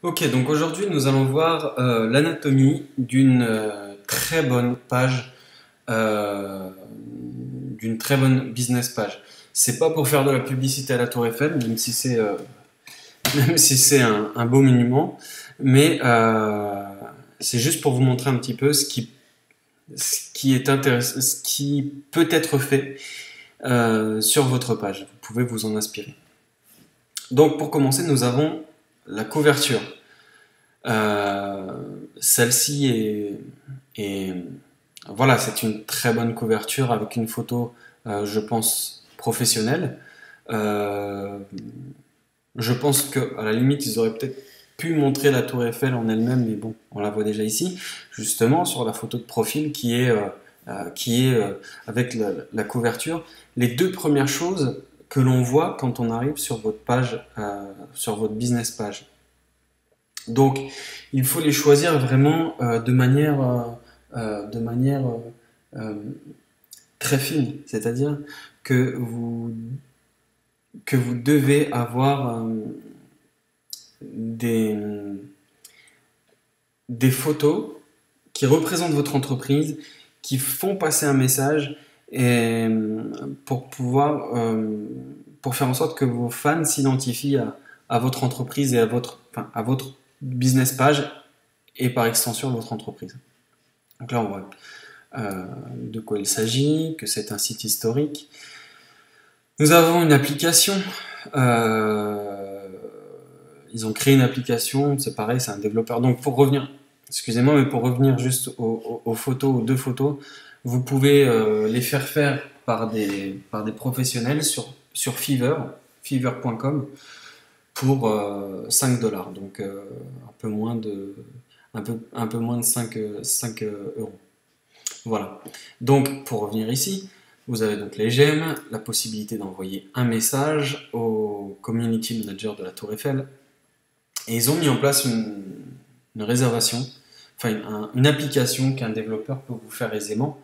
Ok, donc aujourd'hui nous allons voir l'anatomie d'une très bonne page, d'une très bonne business page. C'est pas pour faire de la publicité à la Tour Eiffel, même si c'est même si c'est un beau monument, mais c'est juste pour vous montrer un petit peu ce qui est intéressant, ce qui peut être fait sur votre page. Vous pouvez vous en inspirer. Donc pour commencer, nous avons la couverture. Euh, Celle-ci est- voilà, c'est une très bonne couverture avec une photo, je pense, professionnelle. Euh, je pense que à la limite, ils auraient peut-être pu montrer la tour Eiffel en elle-même, mais bon, on la voit déjà ici, justement sur la photo de profil qui est avec la couverture. Les deux premières choses que l'on voit quand on arrive sur votre page, sur votre business page. Donc, il faut les choisir vraiment de manière euh, très fine, c'est-à-dire que vous, que vous devez avoir des, des photos qui représentent votre entreprise, qui font passer un message et pour faire en sorte que vos fans s'identifient à votre entreprise et à votre business page et par extension votre entreprise. Donc là, on voit de quoi il s'agit, que c'est un site historique. Nous avons une application. Ils ont créé une application, c'est pareil, c'est un développeur. Donc pour revenir, excusez-moi, mais pour revenir juste aux photos, aux deux photos, vous pouvez les faire par des professionnels sur Fiverr.com pour 5 dollars, donc un peu moins de 5 euros. Voilà. Donc, pour revenir ici, vous avez donc les j'aime, la possibilité d'envoyer un message au community manager de la Tour Eiffel. Et ils ont mis en place une réservation, enfin une application qu'un développeur peut vous faire aisément,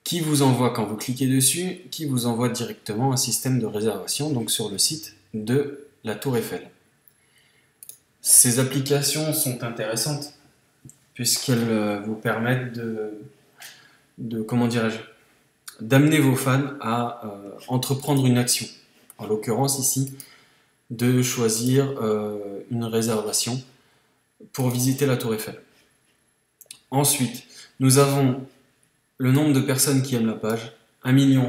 qui vous envoie, quand vous cliquez dessus, qui vous envoie directement un système de réservation, donc sur le site de la Tour Eiffel. Ces applications sont intéressantes puisqu'elles vous permettent comment dirais-je, d'amener vos fans à entreprendre une action. En l'occurrence ici, de choisir une réservation pour visiter la Tour Eiffel. Ensuite, nous avons le nombre de personnes qui aiment la page, 1,5 million.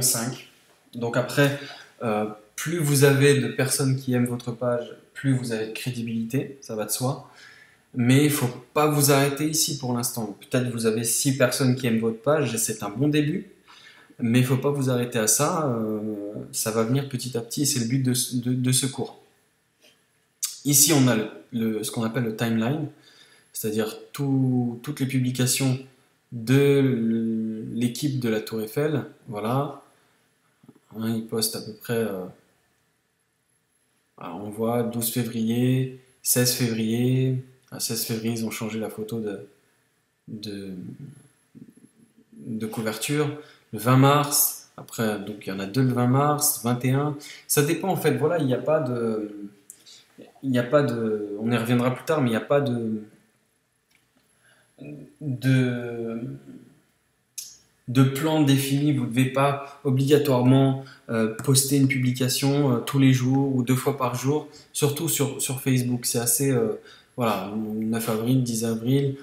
Donc après, plus vous avez de personnes qui aiment votre page, plus vous avez de crédibilité, ça va de soi. Mais il ne faut pas vous arrêter ici pour l'instant. Peut-être vous avez 6 personnes qui aiment votre page et c'est un bon début. Mais il ne faut pas vous arrêter à ça, ça va venir petit à petit et c'est le but de ce cours. Ici, on a ce qu'on appelle le timeline, c'est-à-dire toutes les publications de l'équipe de la Tour Eiffel. Voilà, hein, ils postent à peu près, on voit 12 février, 16 février. À 16 février, ils ont changé la photo de, de couverture. Le 20 mars, après, donc il y en a deux le 20 mars, 21. Ça dépend en fait, voilà, il n'y a pas de. Il n'y a pas de. On y reviendra plus tard, mais il n'y a pas de, de plan défini. Vous ne devez pas obligatoirement poster une publication tous les jours ou 2 fois par jour, surtout sur Facebook. C'est assez. Voilà, 9 avril, 10 avril.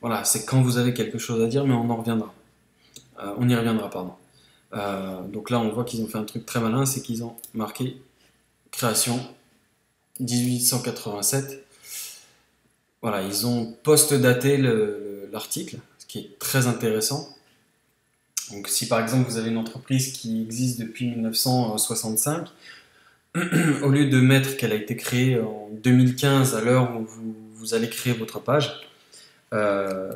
Voilà, c'est quand vous avez quelque chose à dire, mais on en reviendra. On y reviendra, pardon. Donc là, on voit qu'ils ont fait un truc très malin, c'est qu'ils ont marqué création 1887. Voilà, ils ont post-daté l'article, ce qui est très intéressant. Donc si par exemple vous avez une entreprise qui existe depuis 1965, au lieu de mettre qu'elle a été créée en 2015 à l'heure où vous allez créer votre page, euh,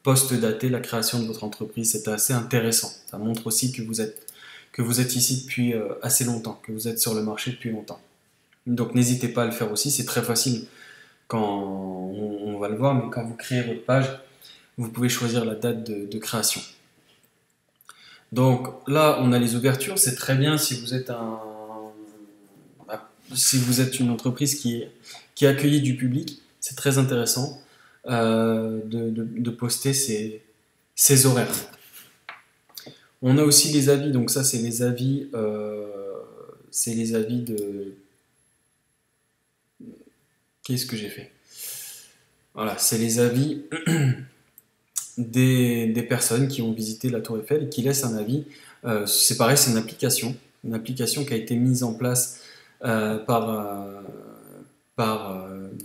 post-dater la création de votre entreprise, c'est assez intéressant. Ça montre aussi que vous êtes ici depuis assez longtemps, que vous êtes sur le marché depuis longtemps. Donc n'hésitez pas à le faire aussi, c'est très facile quand on va le voir, mais quand vous créez votre page, vous pouvez choisir la date de création. Donc là, on a les ouvertures, c'est très bien si vous êtes une entreprise qui accueille du public, C'est très intéressant de poster ces horaires. On a aussi les avis, donc ça c'est les avis de... Qu'est-ce que j'ai fait? Voilà, c'est les avis des personnes qui ont visité la Tour Eiffel et qui laissent un avis. C'est pareil, c'est une application qui a été mise en place par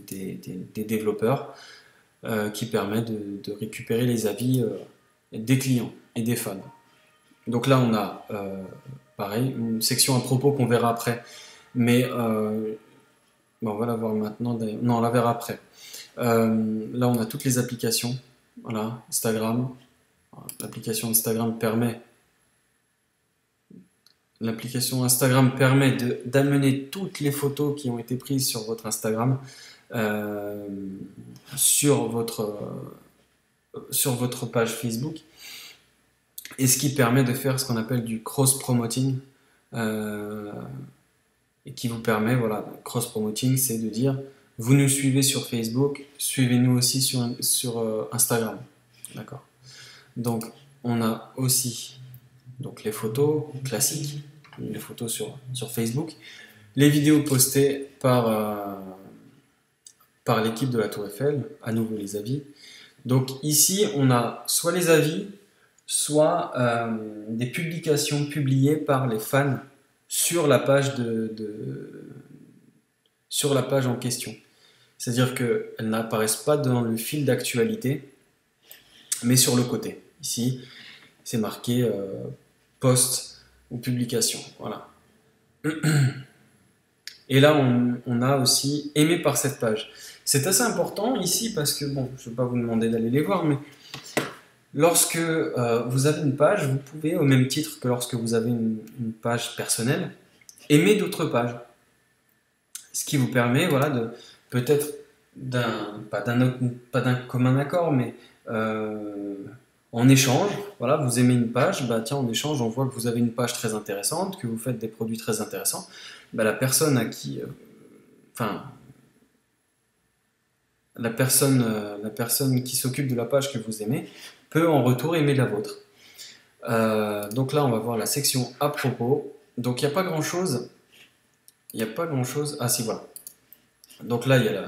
des développeurs qui permet de récupérer les avis des clients et des fans. Donc là, on a pareil une section à propos qu'on verra après, mais bon, on va la voir maintenant. Non, on la verra après. Là, on a toutes les applications. Voilà, Instagram. L'application Instagram permet d'amener toutes les photos qui ont été prises sur votre Instagram sur votre page Facebook, et ce qui permet de faire ce qu'on appelle du cross-promoting, et qui vous permet, voilà, cross-promoting, c'est de dire, vous nous suivez sur Facebook, suivez-nous aussi sur Instagram. D'accord. Donc, on a aussi donc, les photos classiques, les photos sur Facebook, les vidéos postées par l'équipe de la Tour Eiffel, à nouveau les avis. Donc ici, on a soit les avis, soit des publications publiées par les fans sur la page sur la page en question. C'est-à-dire qu'elles n'apparaissent pas dans le fil d'actualité, mais sur le côté. Ici, c'est marqué post ou publication. Voilà. Et là, on a aussi aimé par cette page. C'est assez important ici parce que, bon, je ne vais pas vous demander d'aller les voir, mais lorsque vous avez une page, vous pouvez, au même titre que lorsque vous avez une page personnelle, aimer d'autres pages. Ce qui vous permet, voilà, de peut-être pas d'un commun accord, mais en échange, voilà, vous aimez une page, bah tiens, en échange, on voit que vous avez une page très intéressante, que vous faites des produits très intéressants. Bah, la personne à qui, la personne qui s'occupe de la page que vous aimez peut en retour aimer la vôtre. Donc là, on va voir la section à propos. Donc il n'y a pas grand chose. Ah si, voilà. Donc là, il y a le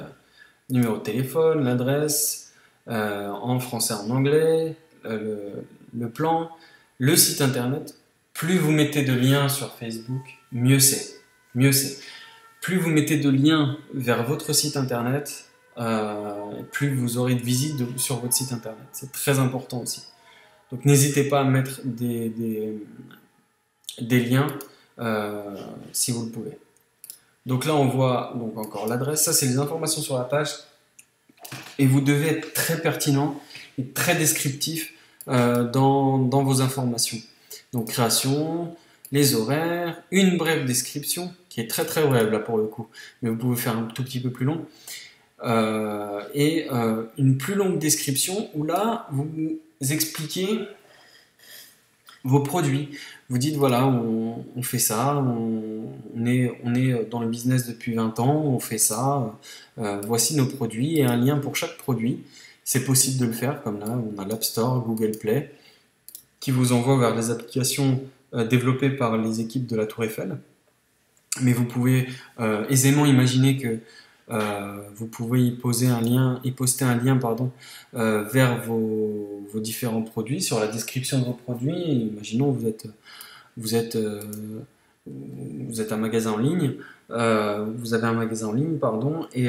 numéro de téléphone, l'adresse, en français, en anglais, le plan, le site internet. Plus vous mettez de liens sur Facebook, mieux c'est. Mieux c'est. Plus vous mettez de liens vers votre site internet, plus vous aurez de visites sur votre site internet. C'est très important aussi. Donc n'hésitez pas à mettre des liens si vous le pouvez. Donc là on voit donc encore l'adresse, ça c'est les informations sur la page, et vous devez être très pertinent et très descriptif dans vos informations. Donc création, les horaires, une brève description qui est très très brève là pour le coup, mais vous pouvez faire un tout petit peu plus long, et une plus longue description où là vous expliquez vos produits. Vous dites voilà, on fait ça, on est dans le business depuis 20 ans, on fait ça, voici nos produits, et un lien pour chaque produit. C'est possible de le faire, comme là, on a l'App Store, Google Play, qui vous envoie vers les applications développées par les équipes de la Tour Eiffel. Mais vous pouvez aisément imaginer que vous pouvez y poster un lien vers vos différents produits, sur la description de vos produits. Imaginons vous êtes un magasin en ligne, vous avez un magasin en ligne, pardon, et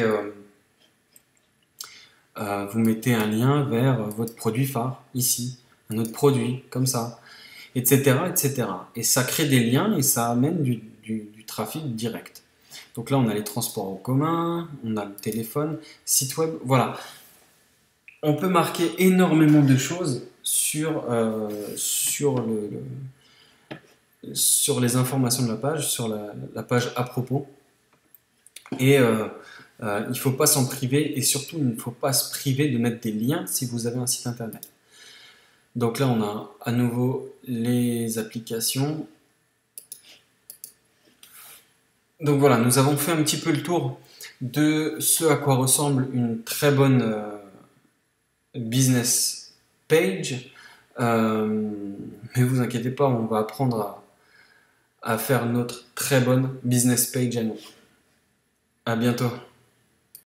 vous mettez un lien vers votre produit phare, ici, un autre produit, comme ça, etc., etc. Et ça crée des liens et ça amène du trafic direct. Donc là, on a les transports en commun, on a le téléphone, site web, voilà. On peut marquer énormément de choses sur les informations de la page, sur la page à propos. Et il ne faut pas s'en priver, et surtout, il ne faut pas se priver de mettre des liens si vous avez un site internet. Donc là, on a à nouveau les applications. Donc voilà, nous avons fait un petit peu le tour de ce à quoi ressemble une très bonne business page. Mais vous inquiétez pas, on va apprendre à faire notre très bonne business page à nous. À bientôt.